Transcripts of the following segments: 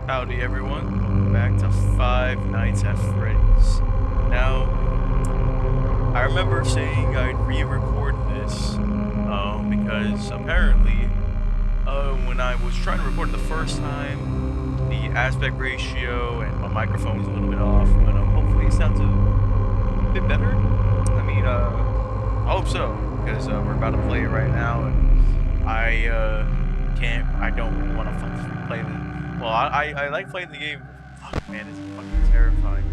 Howdy everyone, welcome back to Five Nights at Freddy's. Now, I remember saying I'd re-record this, because apparently, when I was trying to record it the first time, the aspect ratio and my microphone was a little bit off, but hopefully it sounds a bit better. I hope so, because we're about to play it right now, and I don't want to fucking play it. Well, I like playing the game. Fuck, man, it's fucking terrifying.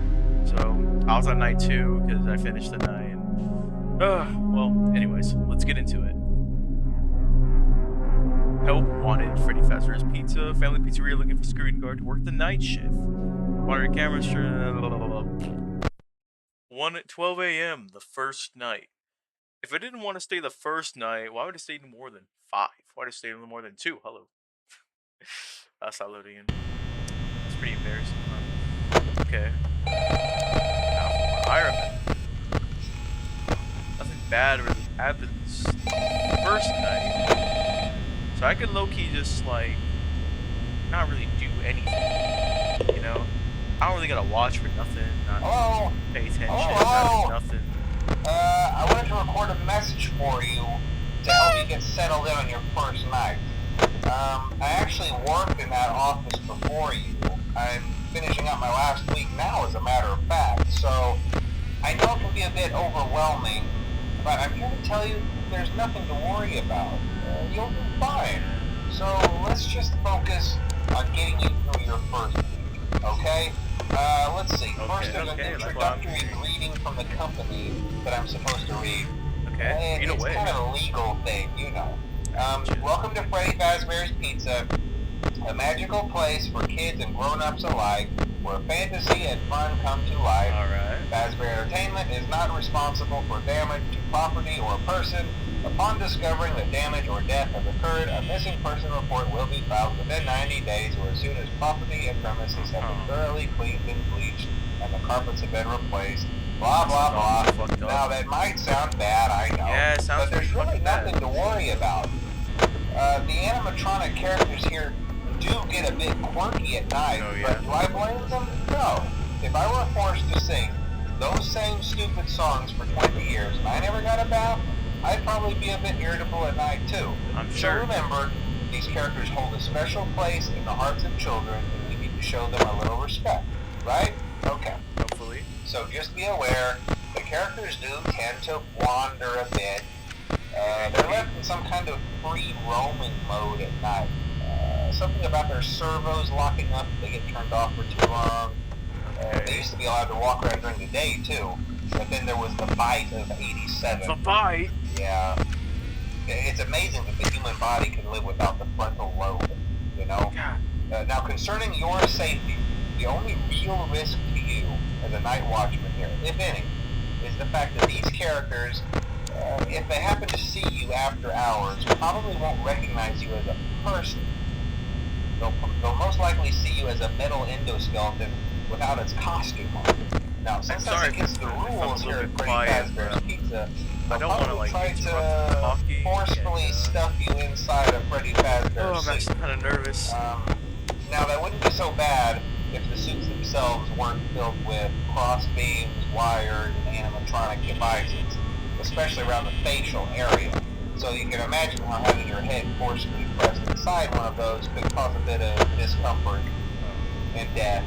So, I was on night 2 because I finished the night. And, well, anyways, let's get into it. Help wanted. Freddy Fazbear's Pizza. Family pizzeria looking for security guard to work the night shift. Monitoring cameras. 12 a.m. the first night. If I didn't want to stay the first night, why would I stay more than 5? Why would I stay more than 2? Hello. That's not loading in. That's pretty embarrassing, huh? Okay. Now for what I remember. Nothing bad really happens first night. So I could low-key just, like, not really do anything. You know? I don't really gotta watch for nothing, not pay attention, not do nothing. I wanted to record a message for you to help you get settled in on your first night. I actually worked in that office before you. I'm finishing up my last week now, as a matter of fact, so I know it can be a bit overwhelming, but I'm here to tell you there's nothing to worry about. You'll do fine. So let's just focus on getting you through your first week, okay? Let's see. First, there's an introductory greeting from the company that I'm supposed to read. Okay, read away. It's kind of a legal thing, you know. Welcome to Freddy Fazbear's Pizza, a magical place for kids and grown-ups alike, where fantasy and fun come to life. Alright. Fazbear Entertainment is not responsible for damage to property or person. Upon discovering that damage or death has occurred, a missing person report will be filed within 90 days or as soon as property and premises have been thoroughly cleaned and bleached and the carpets have been replaced. Blah, blah, blah. Now, that might sound bad, I know, yeah, it sounds but there's really nothing to worry about. The animatronic characters here do get a bit quirky at night, but do I blame them? No. If I were forced to sing those same stupid songs for 20 years and I never got a bath, I'd probably be a bit irritable at night too. I'm sure. So remember, these characters hold a special place in the hearts of children and we need to show them a little respect, right? Okay. Hopefully. So just be aware, the characters do tend to wander a bit. They're left in some kind of free roaming mode at night. Something about their servos locking up if they get turned off for too long. They used to be allowed to walk around during the day too, but then there was the bite of 87. The bite? Yeah. It's amazing that the human body can live without the frontal lobe, you know? Now concerning your safety, the only real risk to you as a night watchman here, if any, is the fact that these characters, if they happen to see you after hours, probably won't recognize you as a person. They'll most likely see you as a metal endoskeleton without its costume on. Now, since that's against the rules here at Freddy Fazbear's Pizza, they'll probably try to forcefully stuff you inside a Freddy Fazbear suit. I'm actually kind of nervous. Now, that wouldn't be so bad if the suits themselves weren't filled with cross beams, wires, and animatronic devices, especially around the facial area. So you can imagine how having your head forcefully pressed inside one of those could cause a bit of discomfort and death.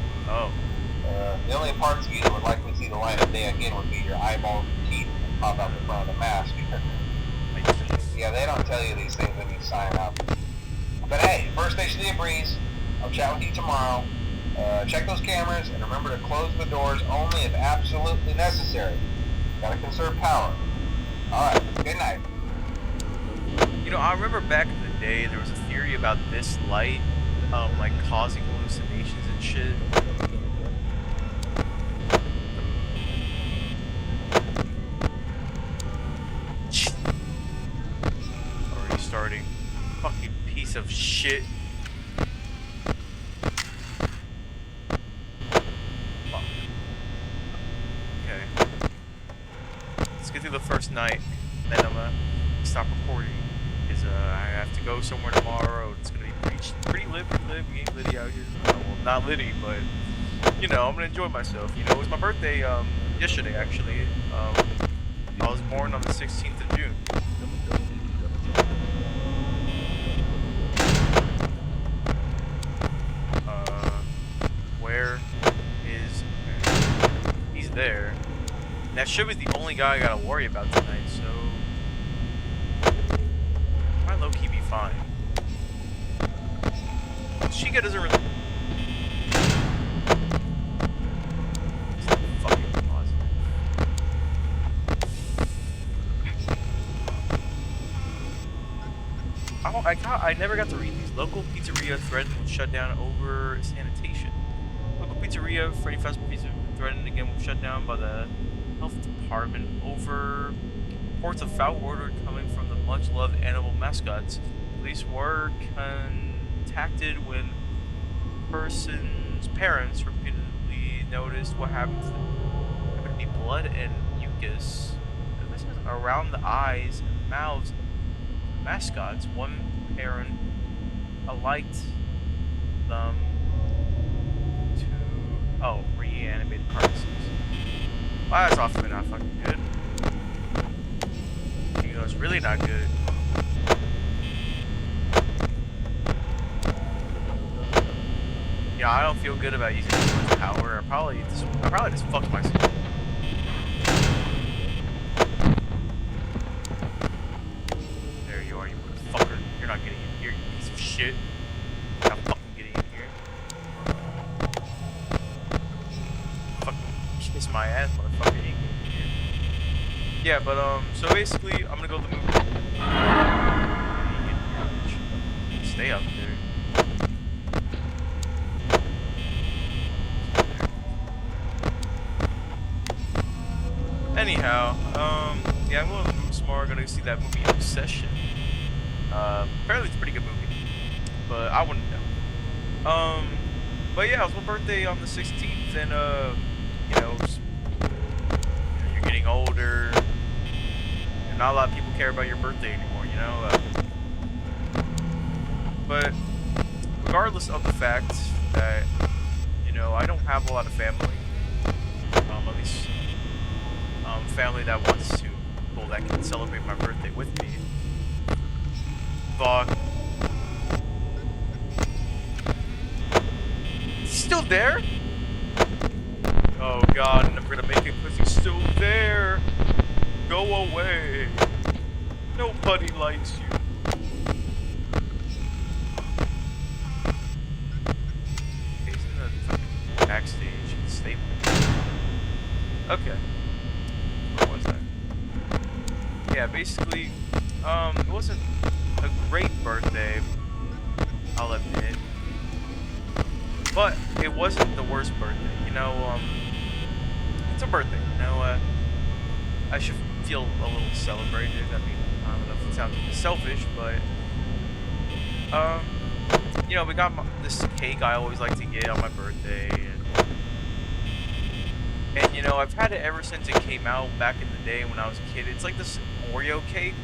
The only parts of you that would likely see the light of day again would be your eyeballs and teeth that pop out the front of the mask. Yeah, they don't tell you these things when you sign up. But hey, first station of the breeze. I'll chat with you tomorrow. Check those cameras and remember to close the doors only if absolutely necessary. Gotta conserve power. Alright, good night. You know, I remember back in the day, there was a theory about this light, like causing hallucinations and shit. Already starting. Fucking piece of shit. Fuck. Okay. Let's get through the first night, then I'm gonna stop recording. Because I have to go somewhere tomorrow. It's gonna be pretty lit, game litty out here. not litty, but you know, I'm gonna enjoy myself. You know, it was my birthday yesterday actually. I was born on the 16th of June. Uh, where is he's there? And that should be the only guy I gotta worry about tonight. So I might low key be fine. Chica doesn't really. Fucking positive. I never got to read these. Local pizzeria threatened to shut down over sanitation. Local pizzeria, Freddy Fast Pizza, threatened again with shut down by the health department over reports of foul odor coming from the much-loved animal mascots. Police were contacted when person's parents repeatedly noticed what happened to them. There could be blood and mucus around the eyes and mouths of the mascots. One parent liked them to reanimated carcasses. Well, that's often not fucking good. You know, it's really not good. Yeah, I don't feel good about using too much power. I probably just fucked myself. There you are, you motherfucker. You're not getting in here, you piece of shit. You're not fucking getting in here. Fucking kiss my ass, motherfucker. You ain't getting in here. Yeah, but so basically, I'm gonna go to the movie. Stay up there. Anyhow, yeah, I'm going to the movie tomorrow. Gonna see that movie Obsession. Apparently it's a pretty good movie, but I wouldn't know. But yeah, it was my birthday on the 16th, and you know, you're getting older, and not a lot of people care about your birthday anymore, you know. But regardless of the fact that, you know, I don't have a lot of family, at least family that wants to, people that can celebrate my birthday with me. Thought, he's still there? Oh god, and I'm gonna make it because he's still there. Go away. Nobody likes you. He's in the fucking backstage at the stable. Okay. What was that? Yeah, basically, it wasn't a great birthday, I'll admit. But it wasn't the worst birthday, you know, it's a birthday, you know, I should feel a little celebrated. I mean, I don't know if it sounds selfish, but, you know, we got this cake I always like to get on my birthday, and you know, I've had it ever since it came out back in the day when I was a kid. It's like this Oreo cake.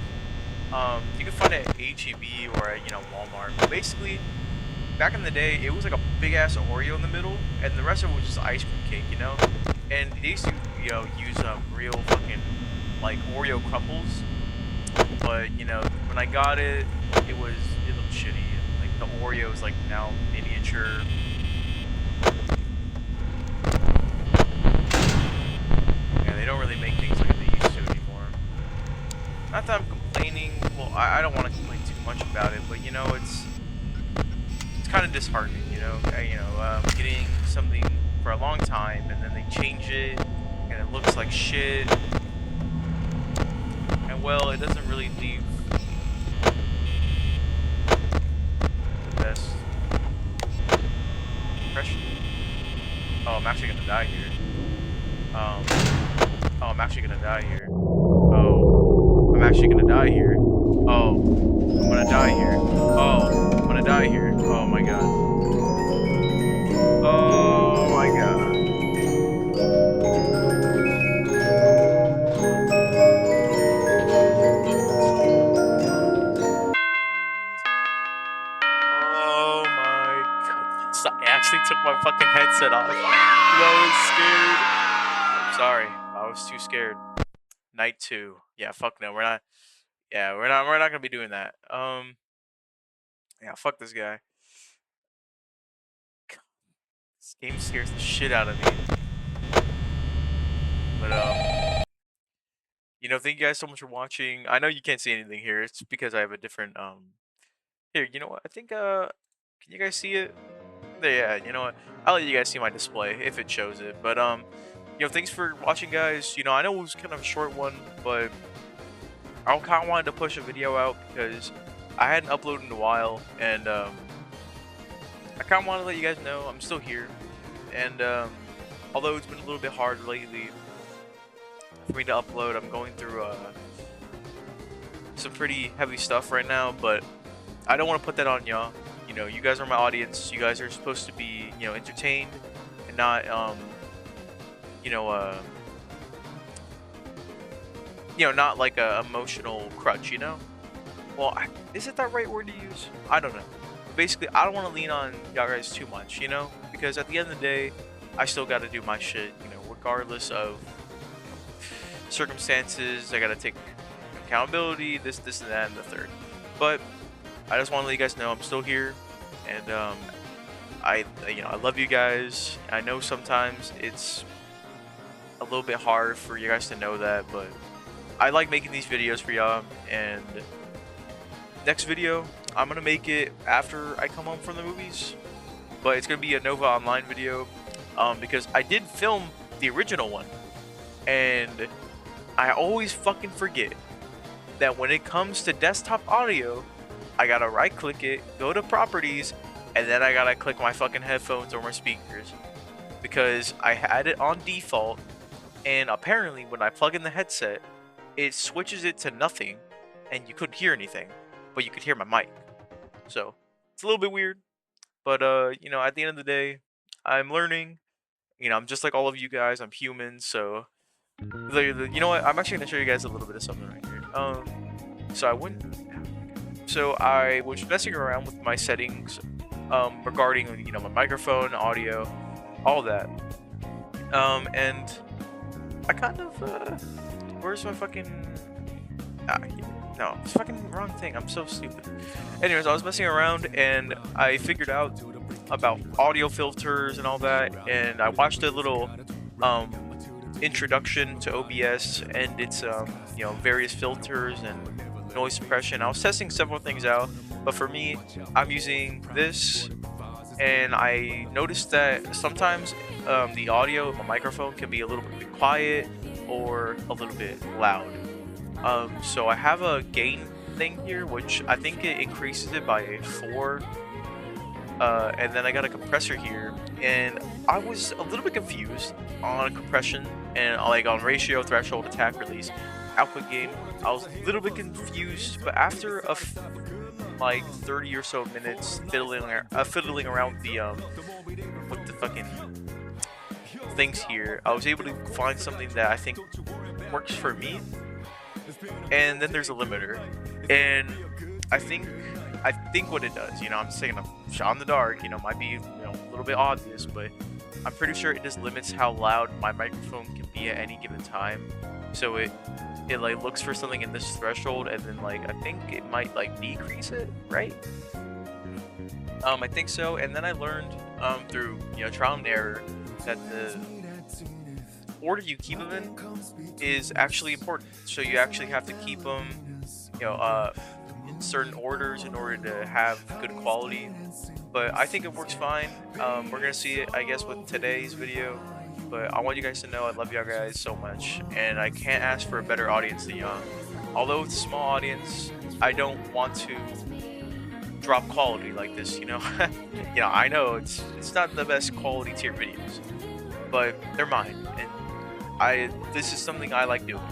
You can find it at H-E-B or at, you know, Walmart. But basically, back in the day, it was like a big ass Oreo in the middle, and the rest of it was just ice cream cake, you know. And they used to, you know, use real fucking like Oreo crumbles. But you know, when I got it, it looked shitty. Like the Oreo is like now miniature. They don't really make things like they used to anymore. Not that I'm complaining. Well, I don't want to complain too much about it, but you know, it's kind of disheartening. You know, getting something for a long time and then they change it and it looks like shit. And well, it doesn't really leave the best impression. Oh, I'm actually gonna die here. Oh, I'm actually gonna die here. Oh, I'm actually gonna die here. Oh, I'm gonna die here. Oh, I'm gonna die here. Oh my god. Oh my god. Oh my god. So I actually took my fucking headset off. 'Cause I was scared. I'm sorry. I was too scared. Night 2. Yeah, fuck no. We're not. Yeah, we're not gonna be doing that. Yeah, fuck this guy. This game scares the shit out of me. But thank you guys so much for watching. I know you can't see anything here. It's because I have a different here, you know what? I think can you guys see it? There, yeah, you know what? I'll let you guys see my display if it shows it. But thanks for watching, guys. I know it was kind of a short one, but I kind of wanted to push a video out because I hadn't uploaded in a while, and I kind of want to let you guys know I'm still here. And although it's been a little bit hard lately for me to upload, I'm going through some pretty heavy stuff right now, but I don't want to put that on y'all. You guys are my audience. You guys are supposed to be, entertained and not, not like a emotional crutch, Well, is it that right word to use? I don't know. But basically, I don't want to lean on y'all guys too much, because at the end of the day, I still got to do my shit, regardless of circumstances. I got to take accountability, this, and that, and the third. But I just want to let you guys know I'm still here, and I love you guys. I know sometimes it's a little bit hard for you guys to know that, but I like making these videos for y'all. And next video, I'm gonna make it after I come home from the movies, but it's gonna be a Nova Online video, because I did film the original one, and I always fucking forget that when it comes to desktop audio, I gotta right click it, go to properties, and then I gotta click my fucking headphones or my speakers, because I had it on default, and apparently when I plug in the headset, it switches it to nothing, and you couldn't hear anything, but you could hear my mic. So it's a little bit weird, but at the end of the day, I'm learning. I'm just like all of you guys. I'm human, so you know what? I'm actually gonna show you guys a little bit of something right here. So I was messing around with my settings, regarding my microphone, audio, all that. And I kind of where's my fucking no, it's fucking wrong thing. I'm so stupid. Anyways, I was messing around and I figured out about audio filters and all that, and I watched a little introduction to OBS and its various filters and noise suppression. I was testing several things out, but for me, I'm using this, and I noticed that sometimes the audio of my microphone can be a little bit quiet or a little bit loud. So I have a gain thing here, which I think it increases it by 4. And then I got a compressor here, and I was a little bit confused on compression and like on ratio, threshold, attack, release, output gain. I was a little bit confused, but after like 30 or so minutes fiddling around with the fucking things here, I was able to find something that I think works for me. And then there's a limiter, and I think what it does, I'm just taking a shot in the dark, might be a little bit obvious, but I'm pretty sure it just limits how loud my microphone can be at any given time. So it like looks for something in this threshold, and then like I think it might like decrease it, right? I think so. And then I learned through trial and error that the order you keep them in is actually important. So you actually have to keep them in certain orders in order to have good quality. But I think it works fine. We're gonna see it, I guess, with today's video. But I want you guys to know I love y'all guys so much, and I can't ask for a better audience than y'all. Although it's a small audience, I don't want to drop quality like this, I know it's not the best quality tier videos, but they're mine, and this is something I like doing.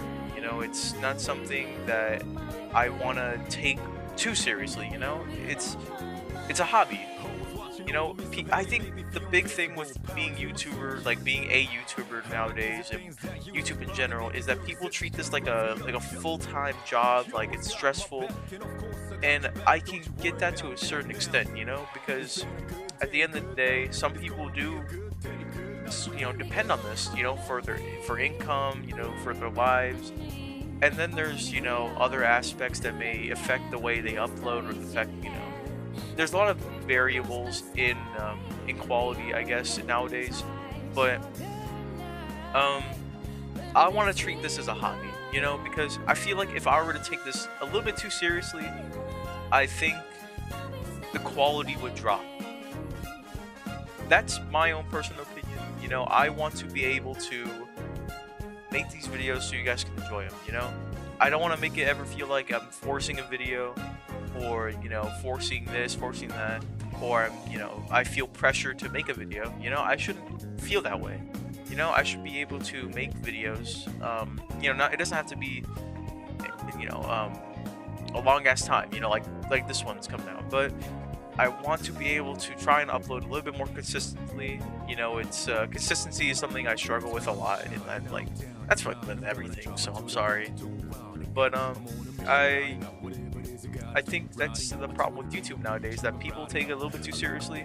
It's not something that I want to take too seriously. It's a hobby. I think the big thing with being YouTuber, like being a YouTuber nowadays, and YouTube in general, is that people treat this like a full-time job, like it's stressful. And I can get that to a certain extent, because at the end of the day, some people do, depend on this, for income, for their lives. And then there's, other aspects that may affect the way they upload or affect, there's a lot of variables in quality, I guess, nowadays. But I want to treat this as a hobby, because I feel like if I were to take this a little bit too seriously, I think the quality would drop. That's my own personal opinion. I want to be able to make these videos so you guys can enjoy them, I don't want to make it ever feel like I'm forcing a video, or, forcing this, forcing that, or, I feel pressure to make a video, I shouldn't feel that way. I should be able to make videos, it doesn't have to be, a long ass time, like this one's coming out, but I want to be able to try and upload a little bit more consistently. It's consistency is something I struggle with a lot, and like that's with everything. So I'm sorry, but I think that's the problem with YouTube nowadays, that people take it a little bit too seriously.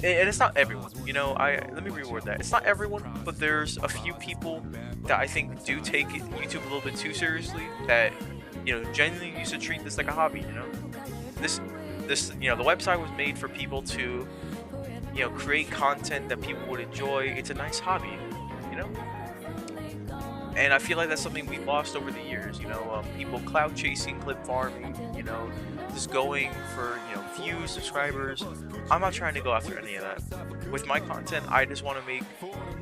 And it's not everyone, let me reword that. It's not everyone, but there's a few people that I think do take YouTube a little bit too seriously, that, genuinely used to treat this like a hobby, This, the website was made for people to, create content that people would enjoy. It's a nice hobby, And I feel like that's something we lost over the years, people clout chasing, clip farming, just going for, views, subscribers. I'm not trying to go after any of that. With my content, I just want to make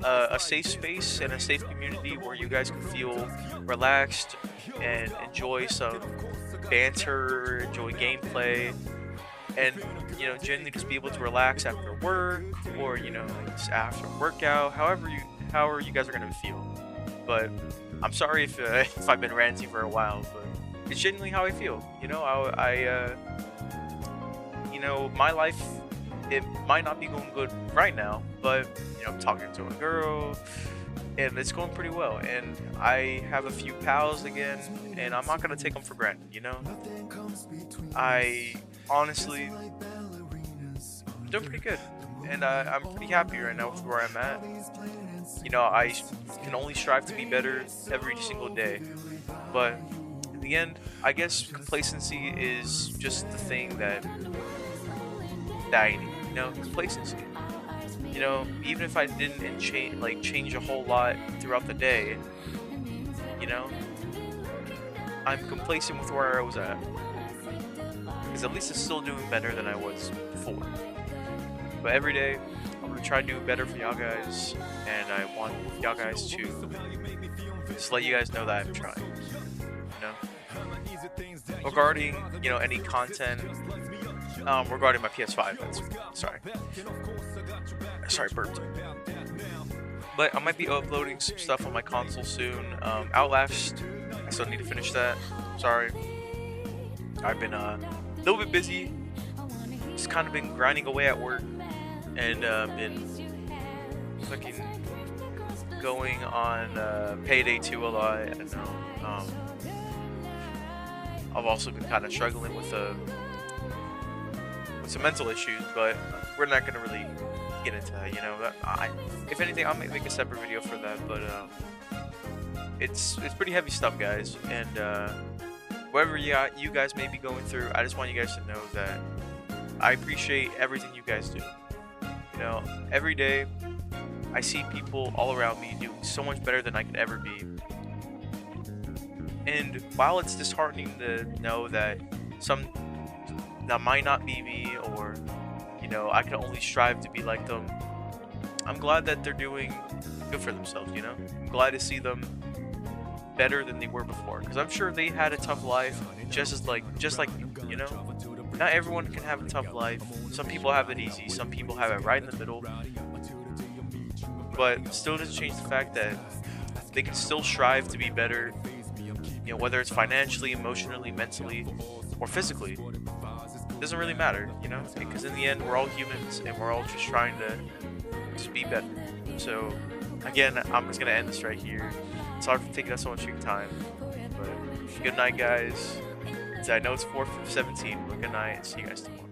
a safe space and a safe community where you guys can feel relaxed and enjoy some banter, enjoy gameplay, and, generally just be able to relax after work, or, just after workout, however you guys are going to feel. But I'm sorry if I've been ranting for a while, but it's genuinely how I feel. My life, it might not be going good right now, but I'm talking to a girl, and it's going pretty well. And I have a few pals again, and I'm not gonna take them for granted. I honestly, I'm doing pretty good, and I'm pretty happy right now with where I'm at. I can only strive to be better every single day, but in the end, I guess complacency is just the thing that I need. Complacency. Even if I didn't change a whole lot throughout the day, I'm complacent with where I was at, because at least it's still doing better than I was before. But every day, I'm gonna try to do better for y'all guys, and I want y'all guys to just let you guys know that I'm trying. Regarding any content, regarding my PS5. Sorry, burped. But I might be uploading some stuff on my console soon. Outlast, I still need to finish that. Sorry, I've been a little bit busy. Just kind of been grinding away at work, and been fucking going on Payday 2 a lot. I don't know. I've also been kind of struggling with some mental issues, but we're not gonna really get into that. If anything, I might make a separate video for that. But it's pretty heavy stuff, guys. And whatever you guys may be going through, I just want you guys to know that I appreciate everything you guys do. Every day I see people all around me doing so much better than I could ever be. And while it's disheartening to know that that might not be me, or I can only strive to be like them, I'm glad that they're doing good for themselves. I'm glad to see them better than they were before, because I'm sure they had a tough life, just like you. Not everyone can have a tough life. Some people have it easy, some people have it right in the middle, but still doesn't change the fact that they can still strive to be better, whether it's financially, emotionally, mentally, or physically. It doesn't really matter, because in the end, we're all humans, and we're all just trying to just be better. So again, I'm just gonna end this right here. Sorry for taking up so much of your time, but good night, guys. I know it's 4:17. Good night. See you guys tomorrow.